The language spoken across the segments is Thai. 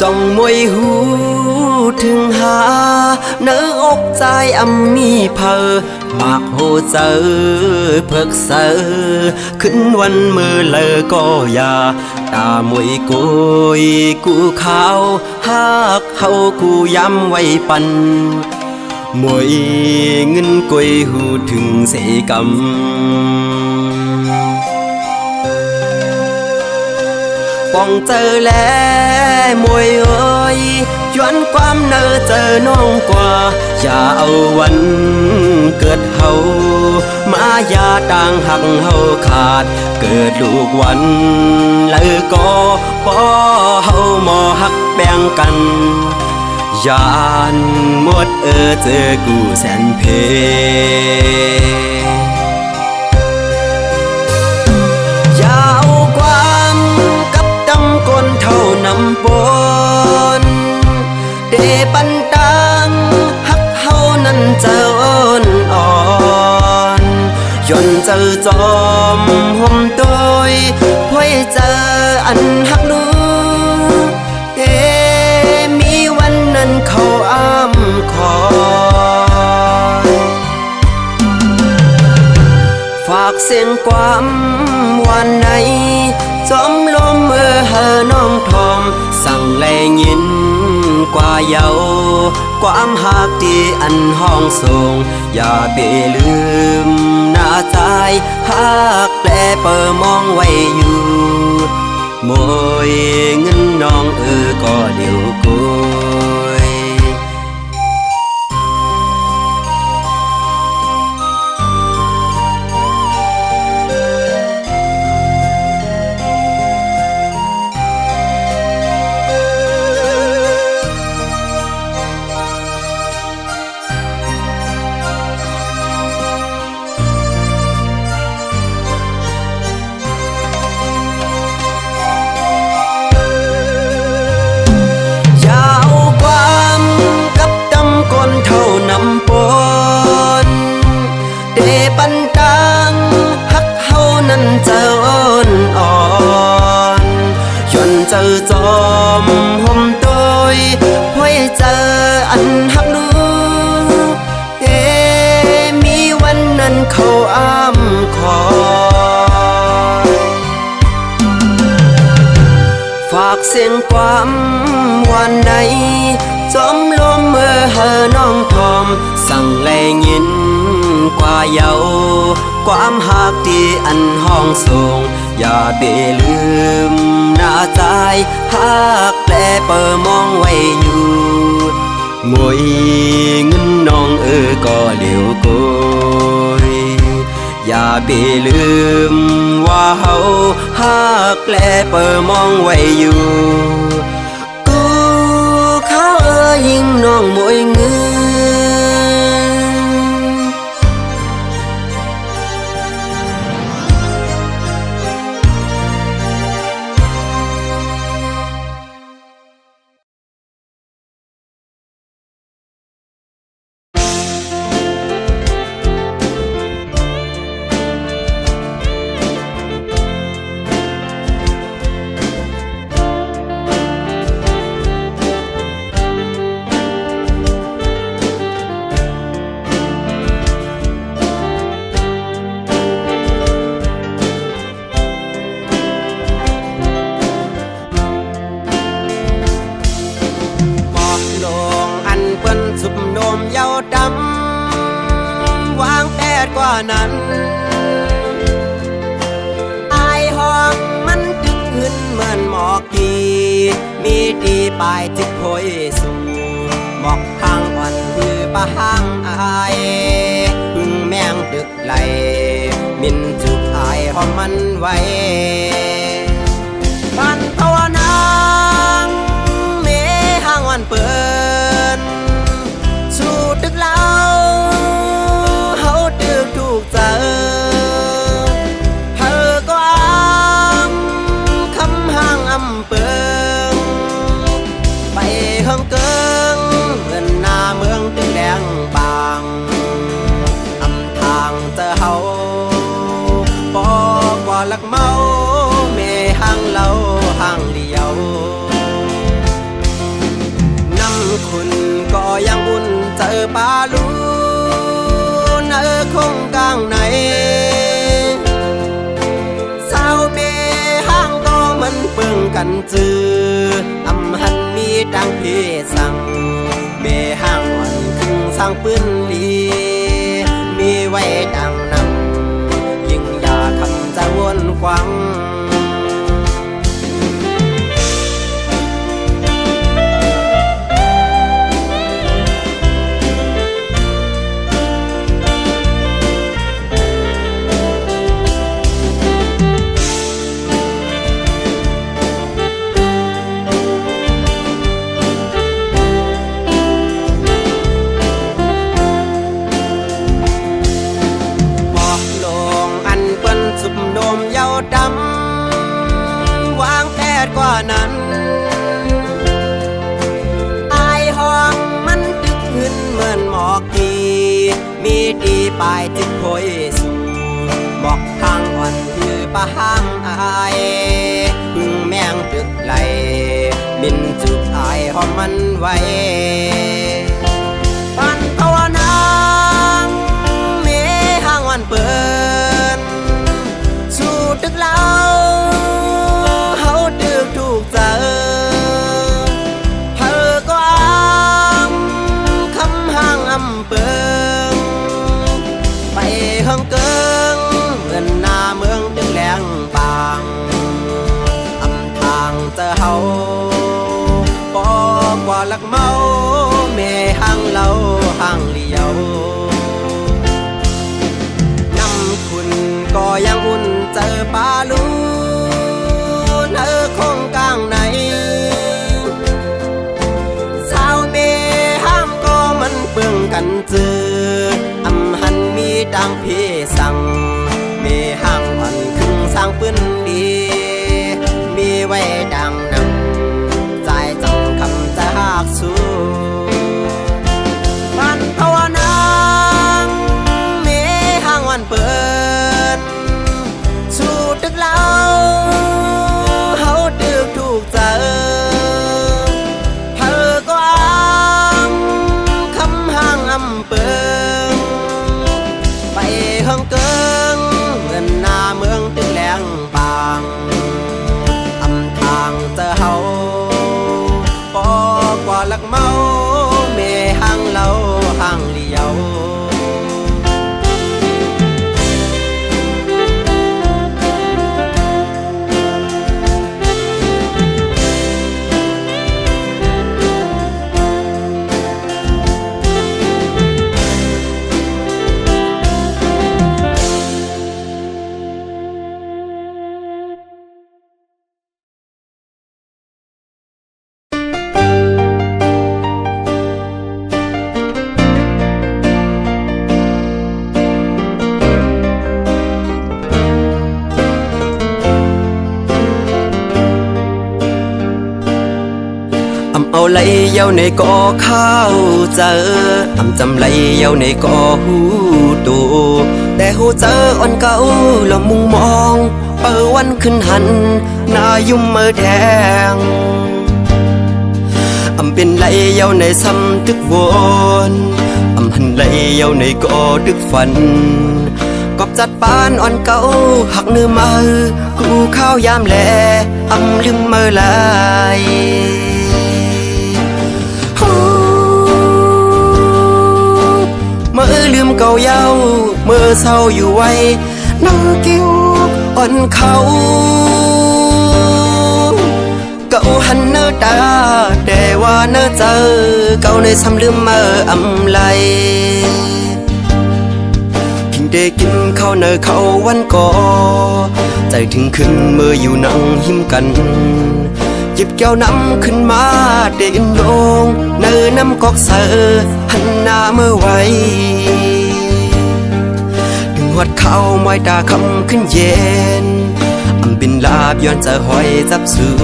จ้องมวยหูถึงหาเนื้ออกใจอำมีเพอมากโหเจอเพิกเสอขึ้นวันมือเลอก็อย่าตามวยกุยกูขาวหักเฮากูย้ำไว้ปันมวยเงินกุยหูถึงเสกำป้องเจอแล้วมวยเอ้ยยวนความเนอเจอน้องกว่าอย่าเอาวันเกิดเฮามาอย่าต่างหักเฮาขาดเกิดลูกวันแล้วก็พอเฮาหมอหักแบ่งกันยานหมดเจอกูแสนเพอย่าเอาความกับดำก้นเท่าน้ำปนเดปันตังหักเฮานั้นเจออ่อนย้อนเจอจอมห่มตัวพ่อยเจออันหักลูมีวันนั้นเขาอ้ำคอยฝากเสียงความวันไหนจอมลมเฮอน้องทอมสั่งแลยินกว่าเยาความหักที่อันห้องส่งอย่าไปลืมหน้าใจหักแปลเปิดมองไว้อยู่มวยเงินน้องก็เดี๋ยวกุยน้ำปนเดปันตังหักเฮานั้นเจออ่อนย้อนเจอจอมห่มตัวพ่อยเจออันหักลูมีวันนั้นเขาอ้ำคอยฝากเสียงความวันไหนจอมลมเฮอน้องทอมสั่งแลยินกว่าเยาความหักที่อันห้องส่งอย่าไปลืมหน้าใจหักแปลเปิดมองไว้อยู่มวยเงินน้องก็เลี้ยวกุยอย่าไปลืมว่าเฮาหักแปลเปิดมองไว้อยู่ยิ่งน้องมวยเงิน นั้นอายห้องมันตึกขึ้นเหมือนหมอกกีมีดีปลายจิกโพยสูหมอกทางอ่อนหรือปะหางอายพึ่งแมงดึกไหลมินจุกอายห้องมันไว้ปันภาวนางเมห้างวันเปินสู่ตึกเล่าเฮาตึกถูกเจอเธอก็คำห้างเปิงไปเฮิงเกิงเมือนหน้าเมืองตึงแดงบางทางเจอเฮาบอกว่าลักเมาเมห้างเล่าห้างเดียว กันจืออำหันมีดังพี่สั่งเมห้างวันคึงสร้างปืนลีมีไว้ดังนำยิ่งอยากคำจะวนควังสุบโนมเยาดำวางแดดกว่านั้นอายห้องมันตึกขึ้นเหมือนหมอกดีมีดีปลายจิตโพยสูหมอกทางอ่อนคือปะห้างอายพึ่งแมงตึกไหลบินจุบอายหอมมันไว้ปันภาวนาเมห้างวันเปิดตึกเล่าเฮาตึกถูกเจอเธอก็คำห่างเปิงไปห้องเกิงเหมือนหน้าเมืองตึกแหลงบางทางเจอเฮาปอกว่าลักเมาเมห่างเราห่างเลี้ยวก็ยังอุ่นเจอปลาลูนคงกลางไหนสาวเมห้ามก็มันเปื่องกันจืออำหันมีดังพี่สั่งเมห้างอ่อนคึงสร้างปืนดีมีไว้ดังนำใจจังคำจะหักสู้ปันภาวนาเมห้างวันเปิดตึกเล่าเฮาตึกถูกเจอเธอก็คำห่างเปิงไปห้องเกิงเหมือนหน้าเมืองตึกแหลงบางทางเจอเฮาปอกว่าลักเมาเมห่างเราห่างเลี้ยวเอาไหลเย้าในก่อข้าวเจอจำไหลเย้าในก่อหูตูแต่หูเจออ่อนเก่าแล้วมุงมองเปิดวันขึ้นหันหน้ายุ่มมือแดงเป็นไหลเย้าในซ้ำตึกวนหันไหลเย้าในก่อตึกฝันกอบจัดปานอ่อนเก่าหักเนื้อมือกูข้าวยามแลลืมมือลายเมื่อลืมเก่าเย้าเมื่อเศร้าอยู่ไว้น้ากิ้วอ่อนเขาเก่าหันเนื้อตาแต่ว่าเนื้อเจอเก่าในซ้ำลืมเมื่อไหลกินได้กินข้าวเนื้อเขาวันก่อใจถึงขึ้นเมื่ออยู่นั่งหิมกันหยิบแก้วน้ำขึ้นมาเดินลงเนื้อน้ำกอกเสือหันหน้าเมื่อไว้ดึงหัวเข้ามอยตาคำขึ้นเย็นบินลาบย้อนจะหอยจับสู่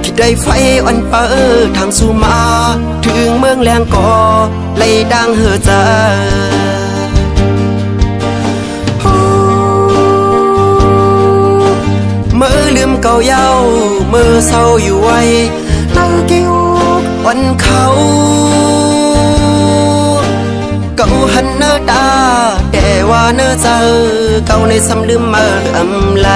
คิดได้ไฟอ่อนเปิดทางสู่มาถึงเมืองแรงก่อไล่ดังเหือใจเมื่อลืมเก่าเย้าเมื่อเศร้าอยู่ไว้ตากิ้ววันเขาเก่าหันเนื้อตาแต่ว่าเนื้อเจอเก่าในซ้ำลืมเมื่อไหล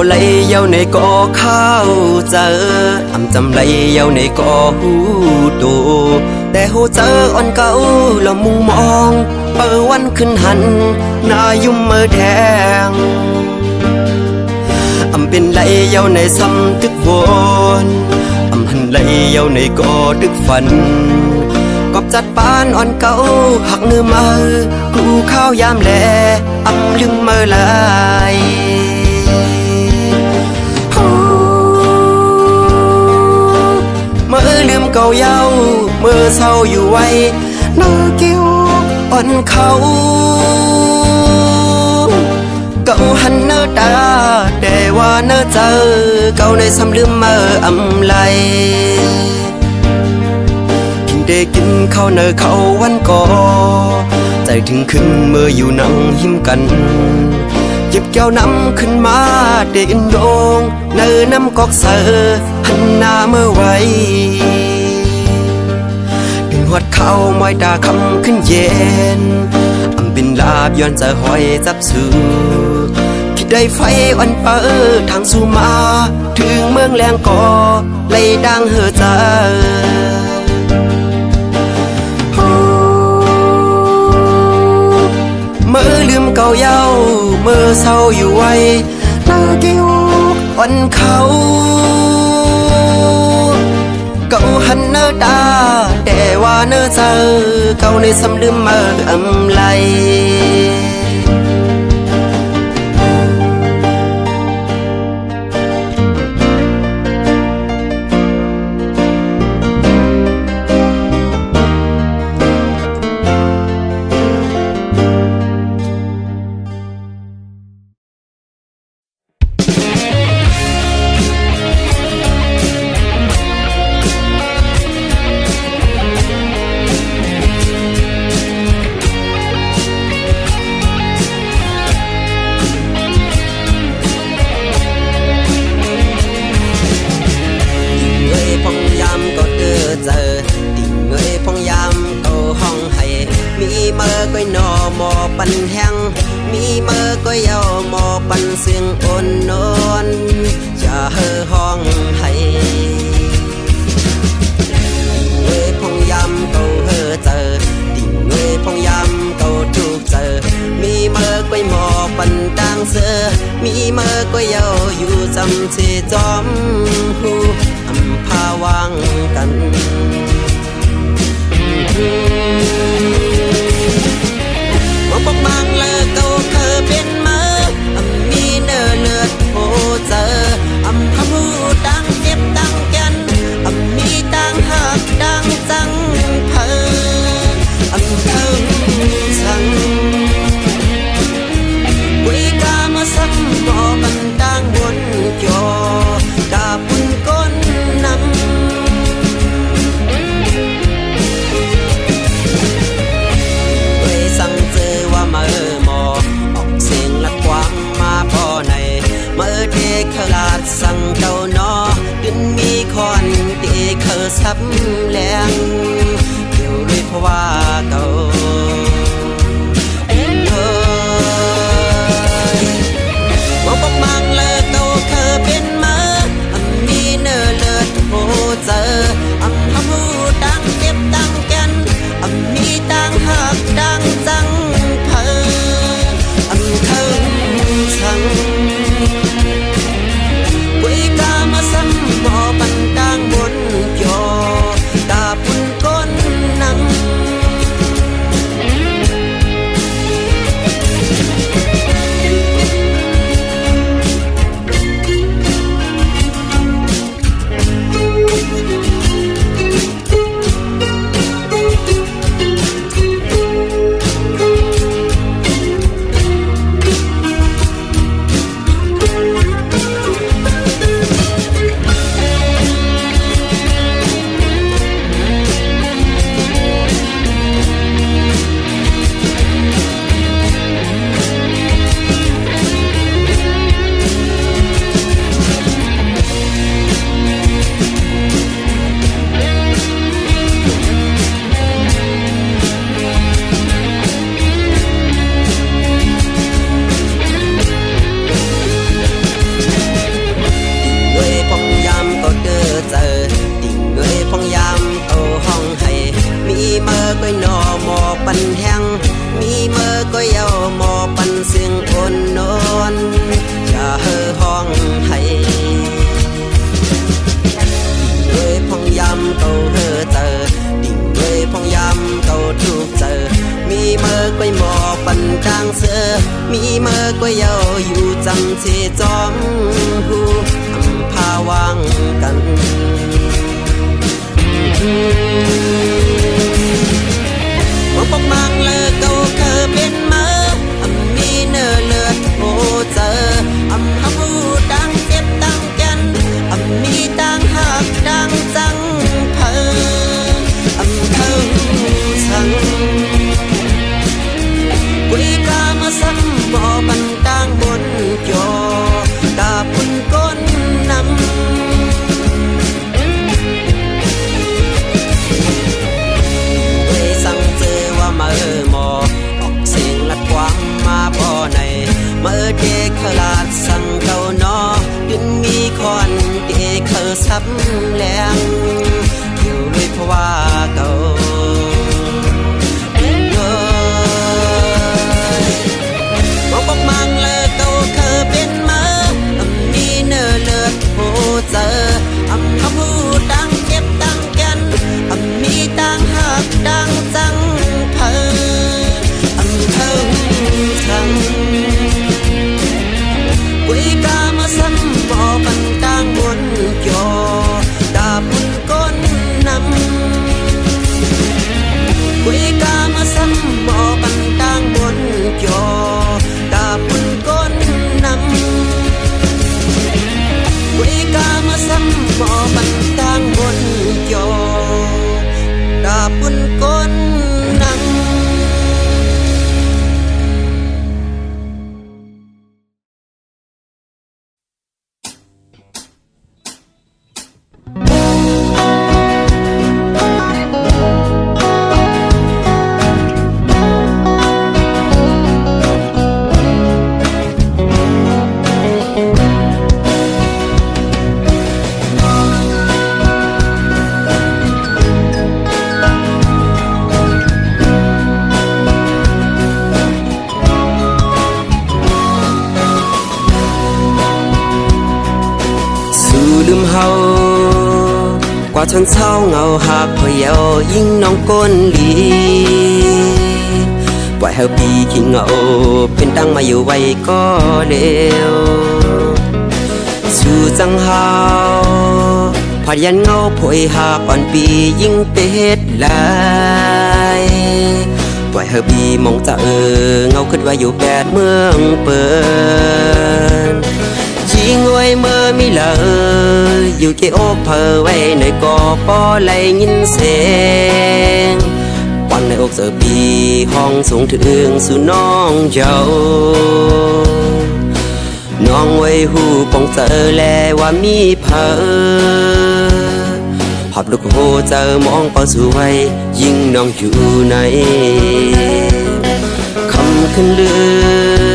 ไหลเยาในก่อข้าวเจออำจำไหลเยาในก่อหูตูแต่หูเจออ่อนเก่าละมุงมองเปิดวันขึ้นหันหน้ายุ่มมือแดงอำเป็นไหลเยาในซ้ำตึกวนอำหันไหลเยาในก่อตึกฝันกอบจัดปานอ่อนเก่าหักเนื้อมือกลูข้าวยามแลอำลืมมือลายเมื่อลืมเก่าเย้าเมื่อเศร้าอยู่ไว้เนื้อกิ้วอ่อนเขาเก่าหันเนื้อตาแต่ว่าเนื้อเจอเก่าในซ้ำลืมเมื่ออำไลได้กินข้าวเนอเขาวันก่อใจถึงขึ้นเมื่ออยู่นั่งหิมกันหยิบแก้วน้ำขึ้นมาเดินโดงเนอน้ำกอกเสอหันหน้าเมื่อไว้ดึงหัดเข้ามอยตาคำขึ้นเย็นอำบินลาบย้อนจะหอยจับสูคิดได้ไฟอ่อนเปิดทางสู่มาถึงเมืองแรงก่อไล่ดังเหือใจเมื่อลืมเก่าเย้าเมื่อเศร้าอยู่ไว้หน้ากิ้วอ่อนเขาเก่าหันเนื้อตาแต่ว่าเนื้อเจอเก่าในซ้ำลืมเมื่ออำไลปันแห้งมีเมื่อก็เยาหมอปันเสียงอ่อนนอนจะเฮ่อห้องให้เงยพงยำเก่าเฮ่อเจอติ่งเงยพงยำเก่าถูกเจอมีเมื่อก็หมอปันต่างเสือมีเมื่อก็เยาอยู่จำที่จอมหูอำพาวางกันปกบังเลิกเก่าเคยเป็นมือมีเนื้อเลือดโอเจอขมูดังเจ็บดังแก่นมีดังหักดังจังเพอเทิงสังกุยกามาซ้ำหมอมันดังบนจอดาปุ่นก้นนำ quay mò phần đang sơ mi mơ quay yêuอยู่จังเจจอมหูพาวางกันว่าปกมังเลอเก่าเคยเป็นมามีเนื้อเลือดโหเจอฮับหูดังเจ็บดังแก่นมีดังหักดังจังเพิ่งเพิ่งสั่งกุยกามาซ้ำบ่บันดังบนจอกาปุ่นก้นนำเมื่อหมอออกเสียงลัดความมาบ่อในเมื่อเด็กขลาดสั่งเก่านอดินมีคอนเด็กเคยซับแหลงอยู่ด้วยเพราะว่าเก่าหมอบอกมังเลอเก่าเคยเป็นมามีเนื้อเลือดโหเจอทำหูดังเจ็บดังแก่นมีดังหักดังจังกุยกามาซ้ำบ่ปันดังบนจอดาบุญก้นนำกุยกามาซ้ำบ่ปันดังบนจอดาบุญก้นนำกุยกามาซ้ำบ่ปันดังบนจอดาบุญก้นนำลืมเฮากว่าชนเศร้าเงาหักพยายิ่งน้องก้นลีปล่อยเฮาปีขี้เงาเป็นดังมาอยู่ไว้ก็เร็วสู่จังเฮาพอยันเงาพวยหักอ่อนปียิ่งเป็ดลายปล่อยเฮาปีมองจะเงาขึ้นว่าอยู่แปดเมืองเปิดยิ่งไว้เมื่อมีเลยอยู่ที่อกเพอไว้ในกอปอไหลยินเสียงวันในอกเจอปีห้องสูงถึงสู่น้องเจ้าน้องไว้หูปองเจอแลว่ามีเพอหับลูกโหเจอมองเป่าสู่ไว้ยิ่งน้องอยู่ในคำขึ้นเลือ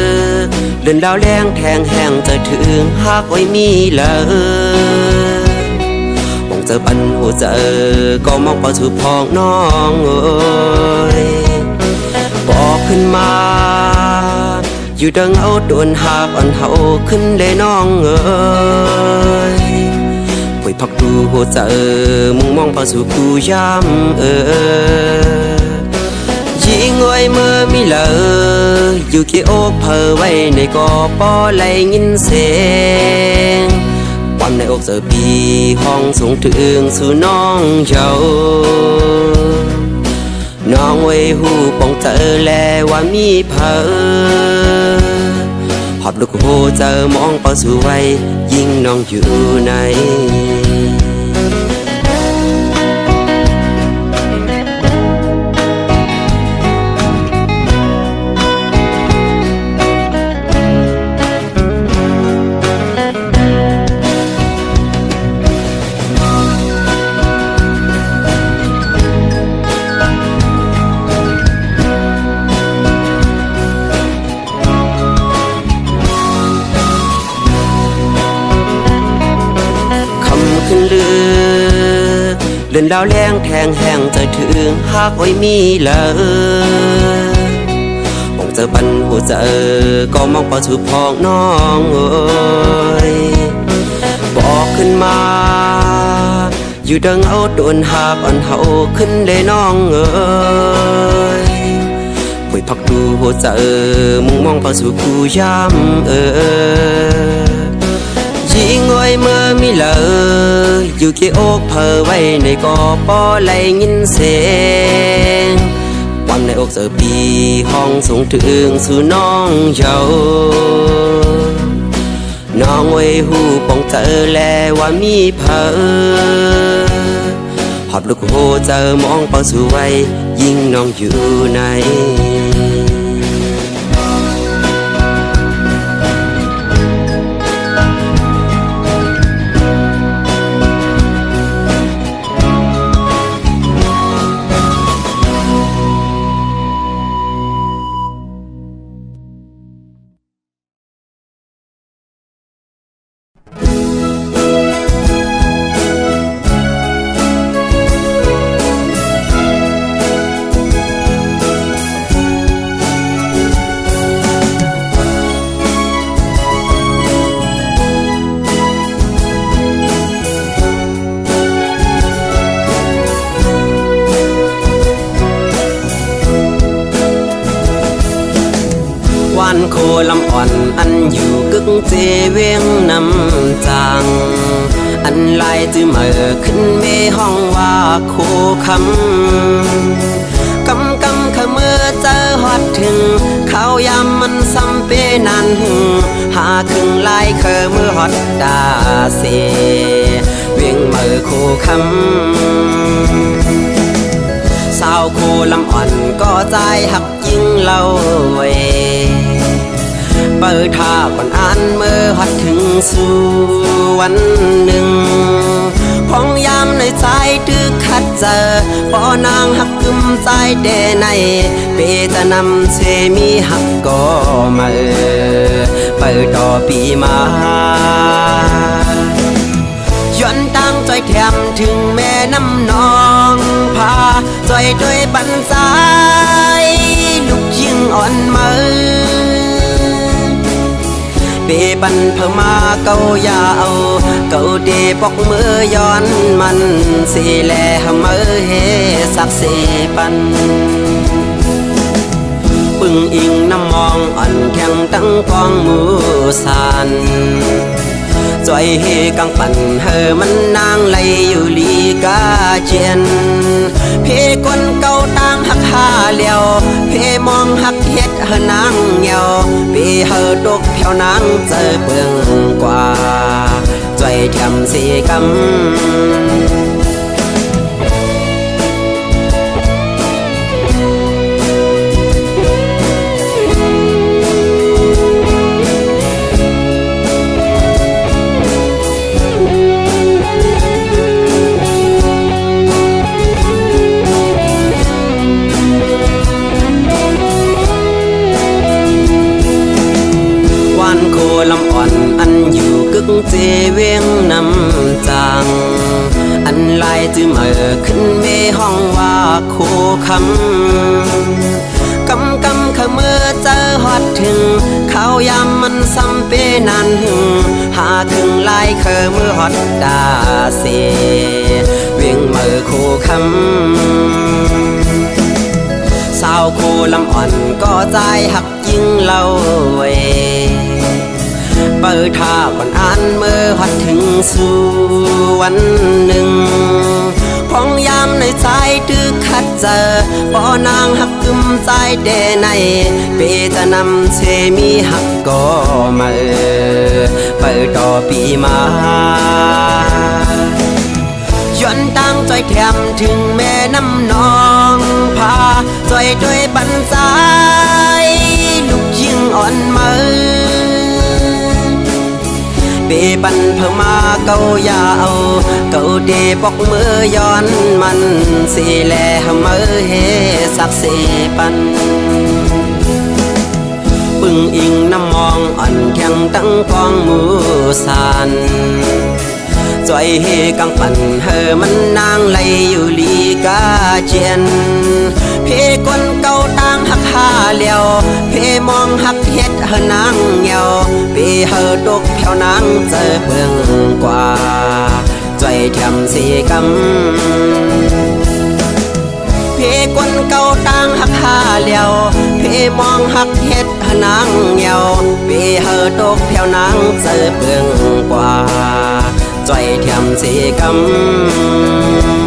เดินดาวแรงแทงแห้งจะถึงหากไว้มีเลยมองเจอปันหัวเจอก็มองเป่าสู่พองน้องเอ้ยบอกขึ้นมาอยู่ดังเอาโดนหากอ่อนเฮาขึ้นเลยน้องเอ้ยป่วยพักดูหัวเจอมึงมองเป่าสู่กูย้ำยิ่งไว้เมื่อมีเลยอยู่ที่อกเพอไว้ในกอปอไหลยินเสียงวันในอกเจอปีห้องสูงถึงสู่น้องเจ้าน้องไว้หูปองเจอแลว่ามีเพอหับลูกโหเจอมองเป่าสู่ไว้ยิ่งน้องอยู่ในขึ้นเรือเดินดาวแรงแทงแห้งจะถึงหากไว้มีเลยมองเจอปันหัวเจอก็มองเป่าสู่พองน้องเอ้ยบอกขึ้นมา อยู่ดังเอาโดนหากอ่อนเฮาขึ้นได้น้องเอ้ยไป ยพักดูหัวใจมุ่งมองเฝ้าสู่กูย้ำยิงอ้อยเมื่อมีเลยอยู่เกี่อกเพอไว้ในกอปอไหลยินเสียงความในอกเสือปีห้องสูงถึงสู่น้องเจ้าน้องไว้หูปองเธอแลว่ามีเพอหอบลูกโหเจอมองเป้าสู่ไว้ยิ่งน้องอยู่ในวันโคลำอ่อนอันอยู่กึกเจเวียงน้ำจางอันลายจื้อเมื่อขึ้นเมห้องว่าโคคำขะเมื่อเจอฮอดถึงเขายามมันซ้ำเปนันหาครึ่งลายเคอเมื่อฮอดดาเสเวียงเมื่อโคคำสาวโคลำอ่อนก็ใจหักยิ่งเล่าเวเปิดท่าก่อนอ่านเมื่อฮอดถึงสู่วันหนึ่งพองยามในใจตึกขัดเจอปอนางหักกึมใจเดในเปจะนำเชมีหักก็มาเปิดต่อปีมาย้อนตั้งใจแถมถึงแม่น้ำนองพาใจด้วยบันใจลูกยิ่งอ่อนมือเปปันเพิ่มมาเกายาวเกาเดปอกมือย้อนมันสีแลมือเฮสักสีปันปึงอิงน้ำมองอ่อนแข็งตั้งกองมือสันจอยเฮกังปั่นเฮมันนางไหลอยู่ลีกาเจียนเพกวนเก่าต่างหักหาเลียวเพมองหักเฮ็ดเฮนางเหี่ยวเปเฮดกเพียวนางเจอเปืองกว่าจอยแถมสีกำลำอ่อนอันอยู่กึกเจเวียงน้ำจางอันลายจื้อเมื่อขึ้นเมห้องว่าโคคำขะเมื่อเจอฮอดถึงเขายามมันซ้ำเปนันหาครึ่งลายเคอเมื่อฮอดดาเสเวียงเมื่อโคคำสาวโคลำอ่อนก็ใจหักยิ่งเล่าเวเปิดท่าก่อนอ่านเมื่อฮอดถึงสู่วันหนึ่งพองยามในใจตึกขัดเจอปอนางหักกึมใจเดในเปจะนำเชมีหักก็มาเปิดต่อปีมาย้อนตั้งใจแถมถึงแม่น้ำนองพาใจด้วยบันใจลูกยิ่งอ่อนมือเปปันเพิ่มมาเกายาวเกาเดปอกมือย้อนมันสีแลมือเฮสักสีปันปึงอิงน้ำมองอ่อนแข็งตั้งกองมือสันจอยเฮกังปั่นเฮมันนางไหลอยู่ลีกาเจียนเพกวนเก่าต่างหักหาเลียวเพมองหักเฮ็ดเฮนางเหี่ยวเปเฮดกเพียวนางเจอเปืองกว่าจอยแถมสีกำเพ คนเก่าต่างหักหาเหลียวเพมองหักเฮ็ดนางเหี่ยวเปีเฮอตกแผ่วนางเสือเปลืองกว่าจ่อยเทียมสีกำ